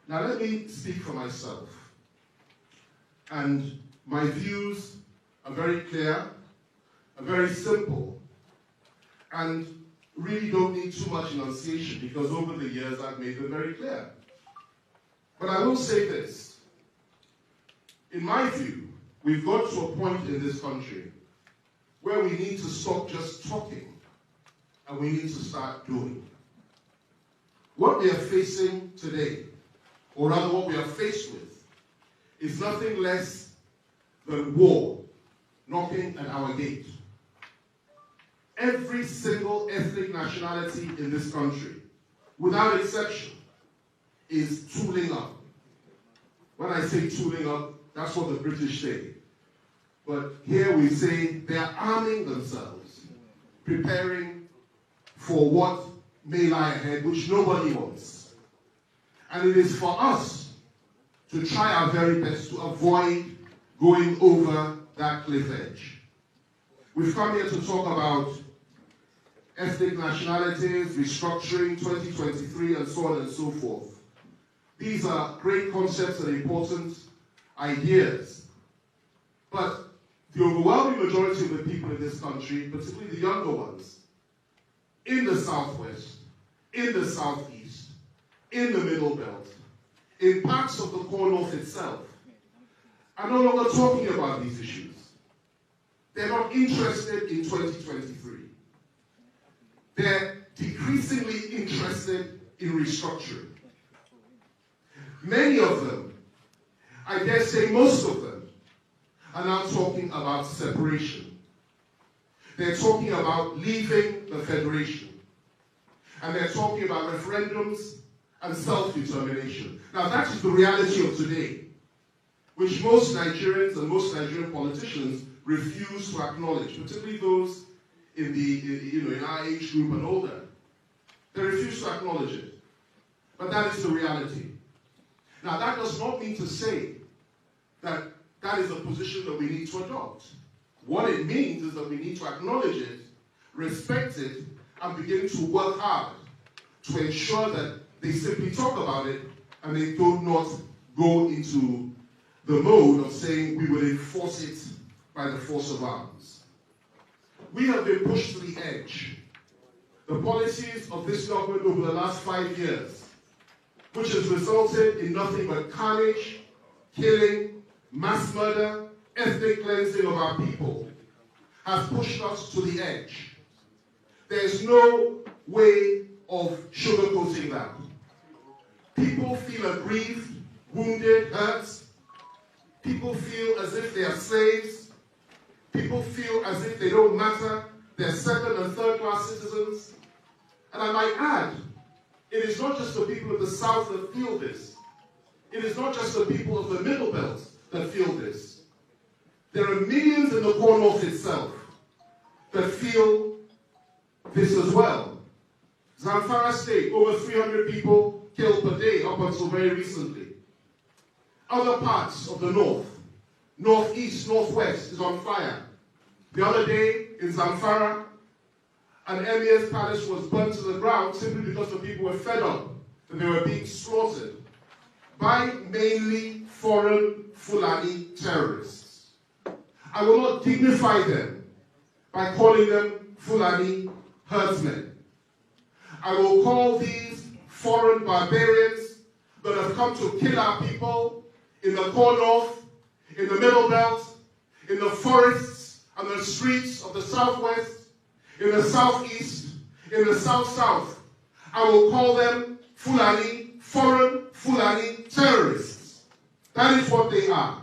Now let me speak for myself. And my views are very clear, are very simple, and really don't need too much enunciation because over the years I've made them very clear. But I will say this. In my view, we've got to a point in this country where we need to stop just talking and we need to start doing. What we are facing today, or rather what we are faced with, is nothing less than war knocking at our gate. Every single ethnic nationality in this country, without exception, is tooling up. When I say tooling up, that's what the British say. But here we say they are arming themselves, preparing for what may lie ahead, which nobody wants. And it is for us to try our very best to avoid going over that cliff edge. We've come here to talk about ethnic nationalities, restructuring, 2023, and so on and so forth. These are great concepts and important ideas. But the overwhelming majority of the people in this country, particularly the younger ones, in the Southwest, in the Southeast, in the Middle Belt, in parts of the core North itself, are no longer talking about these issues. They're not interested in 2023. They're decreasingly interested in restructuring. Many of them, I dare say most of them, are now talking about separation. They're talking about leaving the Federation. And they're talking about referendums and self-determination. Now that is the reality of today, which most Nigerians and most Nigerian politicians refuse to acknowledge, particularly those in in our age group and older. They refuse to acknowledge it. But that is the reality. Now that does not mean to say that that is a position that we need to adopt. What it means is that we need to acknowledge it, respect it, and begin to work hard to ensure that they simply talk about it and they do not go into the mode of saying we will enforce it by the force of arms. We have been pushed to the edge. The policies of this government over the last 5 years, which has resulted in nothing but carnage, killing, mass murder, ethnic cleansing of our people, has pushed us to the edge. There is no way of sugarcoating that. People feel aggrieved, wounded, hurt. People feel as if they are slaves. People feel as if they don't matter. They're second and third class citizens. And I might add, it is not just the people of the South that feel this. It is not just the people of the Middle Belt that feel this. There are millions in the core North itself that feel this as well. Zamfara State, over 300 people killed per day up until very recently. Other parts of the North, Northeast, Northwest is on fire. The other day in Zamfara, an emir's palace was burnt to the ground simply because the people were fed up and they were being slaughtered by mainly foreign Fulani terrorists. I will not dignify them by calling them Fulani Herdsmen. I will call these foreign barbarians that have come to kill our people in the core North, in the Middle Belt, in the forests and the streets of the Southwest, in the Southeast, in the South-South. I will call them Fulani, foreign Fulani terrorists. That is what they are.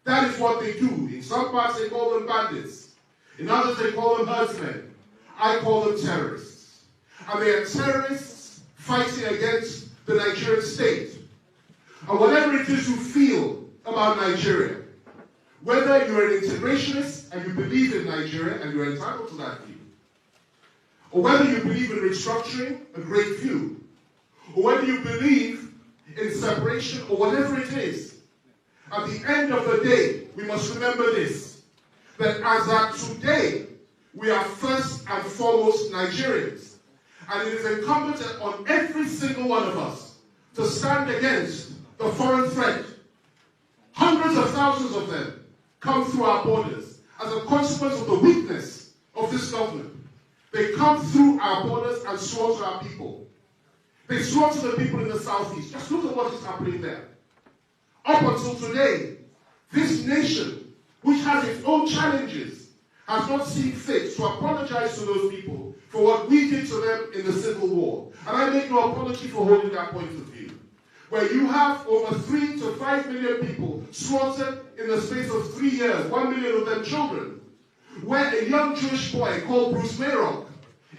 That is what they do. In some parts they call them bandits. In others they call them herdsmen. I call them terrorists. And they are terrorists fighting against the Nigerian state. And whatever it is you feel about Nigeria, whether you're an integrationist and you believe in Nigeria and you're entitled to that view, or whether you believe in restructuring, a great view, or whether you believe in separation or whatever it is, at the end of the day, we must remember this, that as at today, we are first and foremost Nigerians. And it is incumbent on every single one of us to stand against the foreign threat. Hundreds of thousands of them come through our borders as a consequence of the weakness of this government. They come through our borders and slaughter our people. They slaughter the people in the southeast. Just look at what is happening there. Up until today, this nation, which has its own challenges, has not seen fit to apologize to those people for what we did to them in the Civil War. And I make no apology for holding that point of view. Where you have over 3 to 5 million people slaughtered in the space of 3 years, 1 million of them children. Where a young Jewish boy called Bruce Mayrock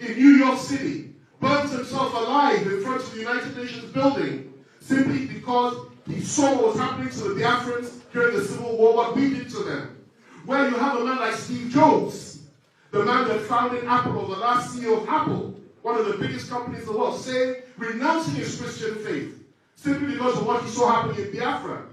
in New York City burns himself alive in front of the United Nations building simply because he saw what was happening to the Biafrans during the Civil War, what we did to them. Where you have a man like Steve Jobs, the man that founded Apple, or the last CEO of Apple, one of the biggest companies in the world, saying, renouncing his Christian faith, simply because of what he saw happening in Biafra.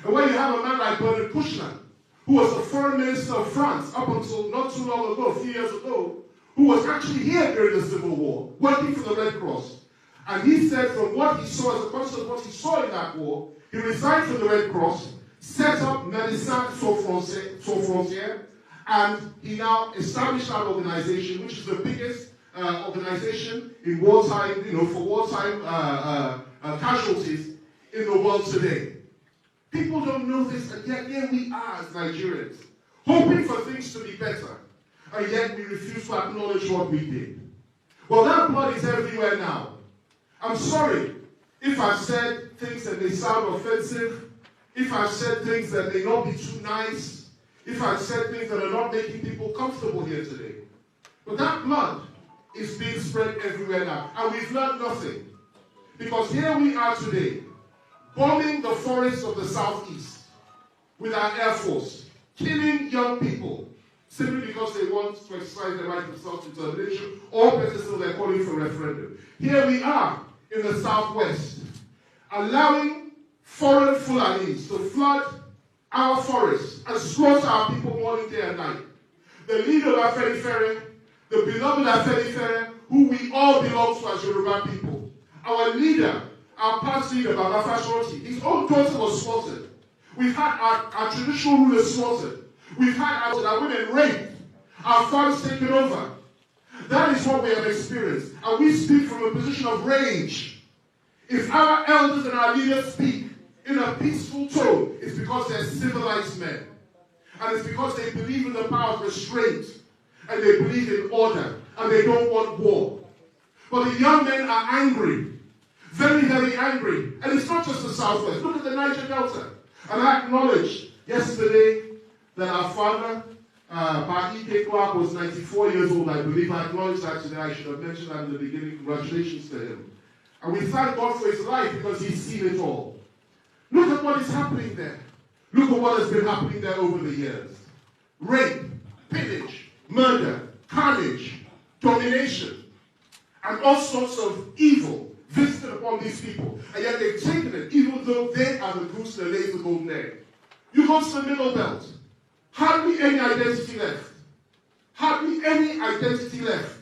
And where you have a man like Bernard Kouchner, who was the foreign minister of France up until not too long ago, a few years ago, who was actually here during the Civil War, working for the Red Cross. And he said from what he saw, as a consequence of what he saw in that war, he resigned from the Red Cross, set up Médecins Sans Frontières, and he now established that organization, which is the biggest organization in wartime, for wartime casualties in the world today. People don't know this, and yet here we are as Nigerians, hoping for things to be better, and yet we refuse to acknowledge what we did. Well, that blood is everywhere now. I'm sorry if I've said things that may sound offensive, if I've said things that may not be too nice, if I've said things that are not making people comfortable here today. But that blood is being spread everywhere now, and we've learned nothing. Because here we are today, bombing the forests of the southeast with our Air Force, killing young people, simply because they want to exercise their right of self-determination, or better still, they're calling for a referendum. Here we are in the southwest, allowing foreign Fulanis to flood our forests and slaughter our people morning, day, and night. The leader of Femi Fani, the beloved Femi Fani, who we all belong to as Yoruba people, our leader, our past leader, Baba Fashoroti, his own daughter was slaughtered. We've had our traditional rulers slaughtered. We've had our women raped, our farms taken over. That is what we have experienced. And we speak from a position of rage. If our elders and our leaders speak in a peaceful tone, it's because they're civilized men. And it's because they believe in the power of restraint. And they believe in order. And they don't want war. But the young men are angry. Very, very angry. And it's not just the southwest. Look at the Niger Delta. And I acknowledged yesterday that our father, Ike Clark, was 94 years old, I believe. I acknowledged that today. I should have mentioned that in the beginning. Congratulations to him. And we thank God for his life because he's seen it all. Look at what is happening there. Look at what has been happening there over the years. Rape, pillage, murder, carnage, domination, and all sorts of evil visited upon these people. And yet they've taken it, even though they are the goose that lays the golden egg. You go to the Middle Belt. Hardly any identity left. Hardly any identity left.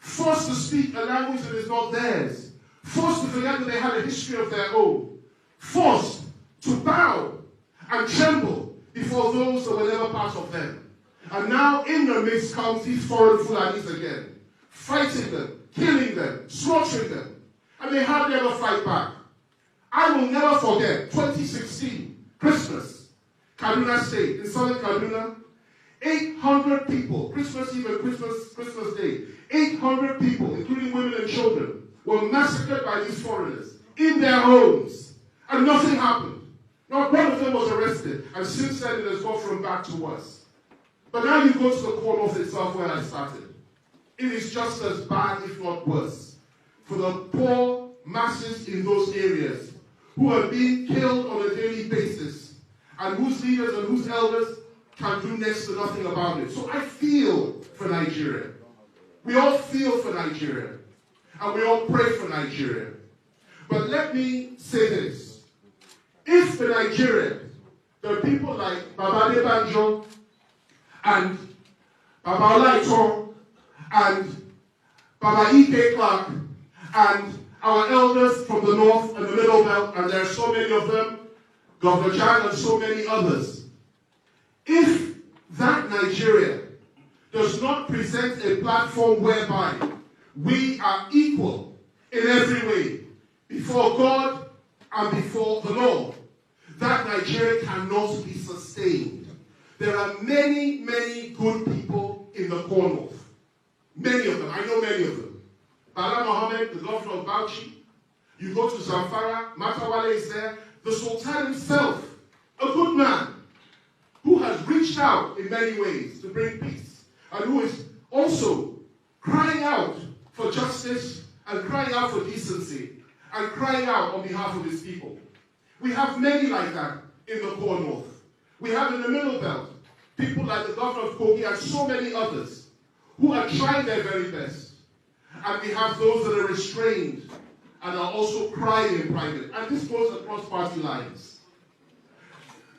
Forced to speak a language that is not theirs. Forced to forget that they had a history of their own. Forced to bow and tremble before those that were never part of them. And now in the midst comes these foreign Fulanis again. Fighting them, killing them, slaughtering them. And they hardly ever fight back. I will never forget 2016, Christmas, Kaduna State, in southern Kaduna, 800 people, Christmas Eve and Christmas Day, 800 people, including women and children, were massacred by these foreigners in their homes. And nothing happened. Not one of them was arrested. And since then, it has gone from bad to worse. But now you go to the Cornwall itself where I started. It is just as bad, if not worse, for the poor masses in those areas who are being killed on a daily basis and whose leaders and whose elders can do next to nothing about it. So I feel for Nigeria. We all feel for Nigeria. And we all pray for Nigeria. But let me say this. If the Nigerians, the people like Baba Debanjo and Baba Olaito and Baba Ike Clark and our elders from the north and the middle belt, and there are so many of them, Governor Jan and so many others. If that Nigeria does not present a platform whereby we are equal in every way before God and before the law, that Nigeria cannot be sustained. There are many, many good people in the core north. Many of them. I know many of them. Bala Mohammed, the governor of Bauchi. You go to Zamfara, Matawale is there. The Sultan himself, a good man, who has reached out in many ways to bring peace, and who is also crying out for justice and crying out for decency and crying out on behalf of his people. We have many like that in the core north. We have in the middle belt people like the governor of Kogi and so many others who are trying their very best. And we have those that are restrained and are also crying in private. And this goes across party lines.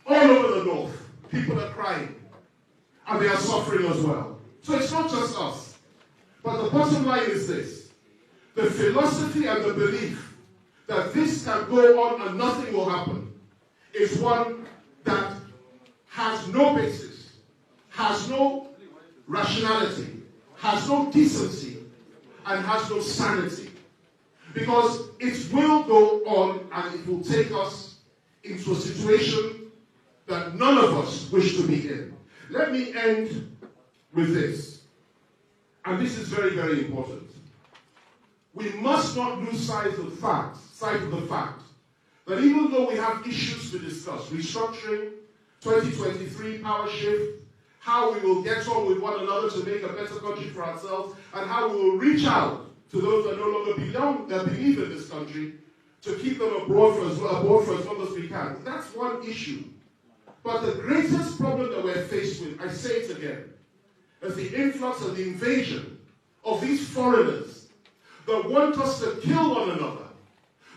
All over the north, people are crying. And they are suffering as well. So it's not just us. But the bottom line is this. The philosophy and the belief that this can go on and nothing will happen is one that has no basis, has no rationality, has no decency, and has no sanity. Because it will go on and it will take us into a situation that none of us wish to be in. Let me end with this. And this is very, very important. We must not lose sight of the fact that even though we have issues to discuss, restructuring, 2023 power shift, how we will get on with one another to make a better country for ourselves, and how we will reach out to those that no longer believe in this country, to keep them abroad for as long as we can. That's one issue. But the greatest problem that we're faced with, I say it again, is the influx and the invasion of these foreigners that want us to kill one another,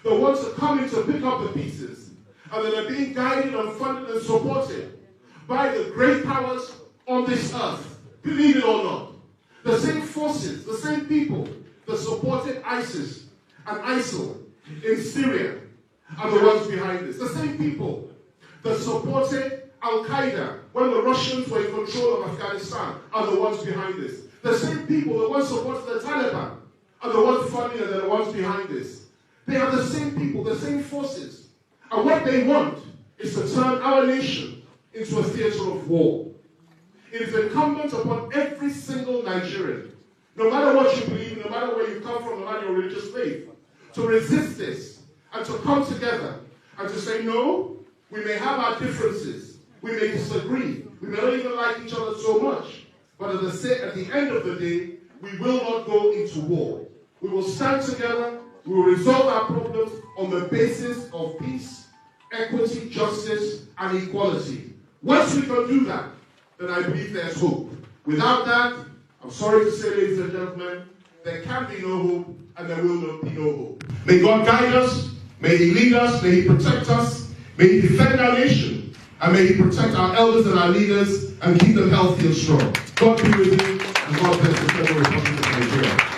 that want to come in to pick up the pieces, and that are being guided and funded and supported by the great powers on this earth, believe it or not. The same forces, the same people that supported ISIS and ISIL in Syria are the ones behind this. The same people that supported Al-Qaeda when the Russians were in control of Afghanistan are the ones behind this. The same people that once supported the Taliban are the ones funding and the ones behind this. They are the same people, the same forces. And what they want is to turn our nation into a theater of war. It is incumbent upon every single Nigerian, no matter what you believe, no matter where you come from, no matter your religious faith, to resist this and to come together and to say, no, we may have our differences, we may disagree, we may not even like each other so much, but at the end of the day, we will not go into war. We will stand together, we will resolve our problems on the basis of peace, equity, justice, and equality. Once we can do that, then I believe there's hope. Without that, I'm sorry to say, ladies and gentlemen, there can be no hope, and there will not be no hope. May God guide us, may He lead us, may He protect us, may He defend our nation, and may He protect our elders and our leaders, and keep them healthy and strong. God be with you, and God bless the Federal Republic of Nigeria.